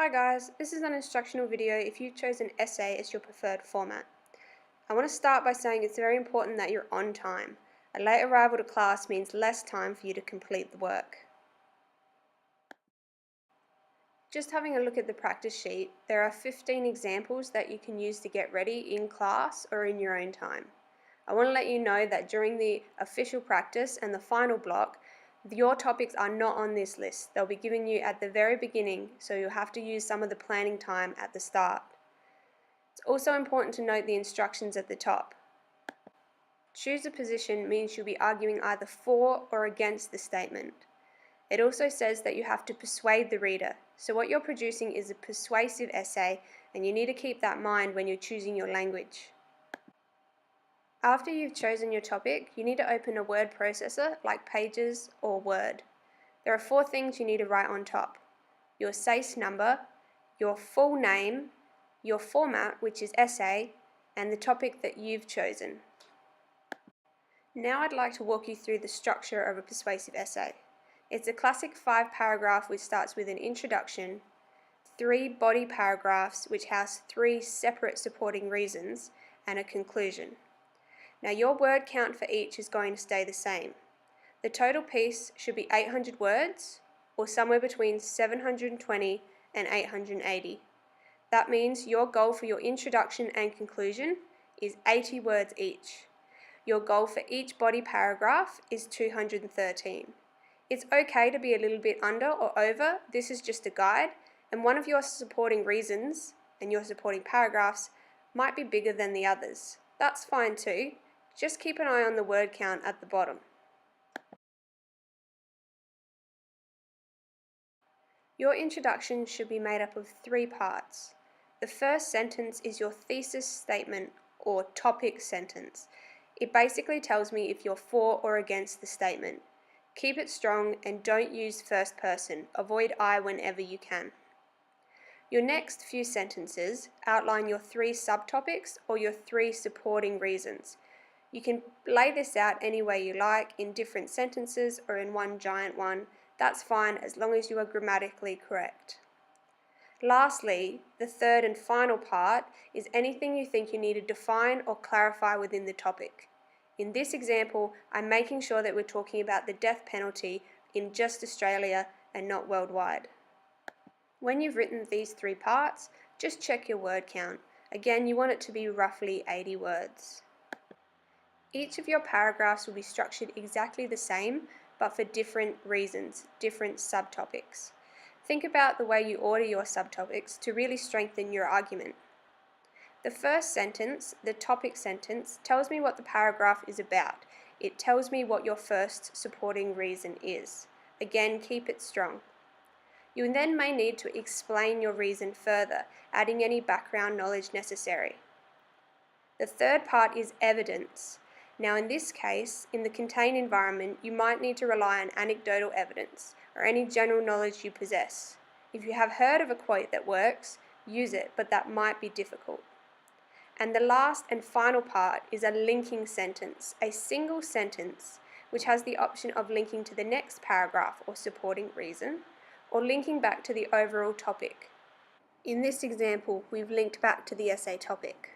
Hi guys, this is an instructional video if you've chosen essay as your preferred format. I want to start by saying it's very important that you're on time. A late arrival to class means less time for you to complete the work. Just having a look at the practice sheet, there are 15 examples that you can use to get ready in class or in your own time. I want to let you know that during the official practice and the final block, your topics are not on this list. They'll be given you at the very beginning, so you'll have to use some of the planning time at the start. It's also important to note the instructions at the top. Choose a position means you'll be arguing either for or against the statement. It also says that you have to persuade the reader, so what you're producing is a persuasive essay, and you need to keep that in mind when you're choosing your language. After you've chosen your topic, you need to open a word processor like Pages or Word. There are 4 things you need to write on top: your SACE number, your full name, your format, which is essay, and the topic that you've chosen. Now I'd like to walk you through the structure of a persuasive essay. It's a classic 5-paragraph which starts with an introduction, 3 body paragraphs which house 3 separate supporting reasons, and a conclusion. Now your word count for each is going to stay the same. The total piece should be 800 words, or somewhere between 720 and 880. That means your goal for your introduction and conclusion is 80 words each. Your goal for each body paragraph is 213. It's okay to be a little bit under or over, this is just a guide, and one of your supporting reasons and your supporting paragraphs might be bigger than the others. That's fine too. Just keep an eye on the word count at the bottom. Your introduction should be made up of 3 parts. The first sentence is your thesis statement or topic sentence. It basically tells me if you're for or against the statement. Keep it strong and don't use first person. Avoid I whenever you can. Your next few sentences outline your 3 subtopics or your 3 supporting reasons. You can lay this out any way you like, in different sentences or in one giant one. That's fine as long as you are grammatically correct. Lastly, the third and final part is anything you think you need to define or clarify within the topic. In this example, I'm making sure that we're talking about the death penalty in just Australia and not worldwide. When you've written these 3 parts, just check your word count. Again, you want it to be roughly 80 words. Each of your paragraphs will be structured exactly the same, but for different reasons, different subtopics. Think about the way you order your subtopics to really strengthen your argument. The first sentence, the topic sentence, tells me what the paragraph is about. It tells me what your first supporting reason is. Again, keep it strong. You then may need to explain your reason further, adding any background knowledge necessary. The third part is evidence. Now in this case, in the contained environment, you might need to rely on anecdotal evidence or any general knowledge you possess. If you have heard of a quote that works, use it, but that might be difficult. And the last and final part is a linking sentence, a single sentence which has the option of linking to the next paragraph or supporting reason, or linking back to the overall topic. In this example, we've linked back to the essay topic.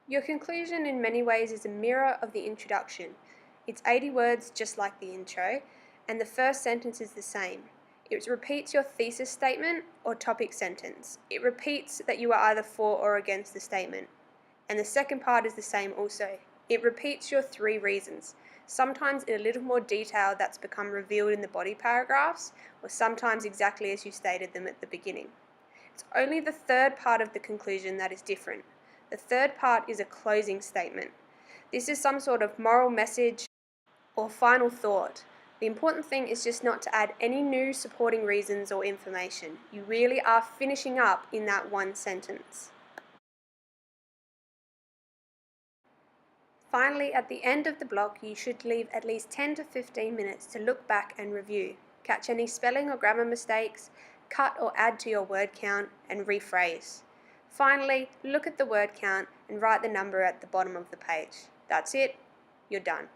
Your conclusion in many ways is a mirror of the introduction. It's 80 words just like the intro, and the first sentence is the same. It repeats your thesis statement or topic sentence. It repeats that you are either for or against the statement. And the second part is the same also. It repeats your 3 reasons, sometimes in a little more detail that's become revealed in the body paragraphs, or sometimes exactly as you stated them at the beginning. It's only the third part of the conclusion that is different. The third part is a closing statement. This is some sort of moral message or final thought. The important thing is just not to add any new supporting reasons or information. You really are finishing up in that one sentence. Finally, at the end of the block, you should leave at least 10 to 15 minutes to look back and review, catch any spelling or grammar mistakes, cut or add to your word count, and rephrase. Finally, look at the word count and write the number at the bottom of the page. That's it, you're done.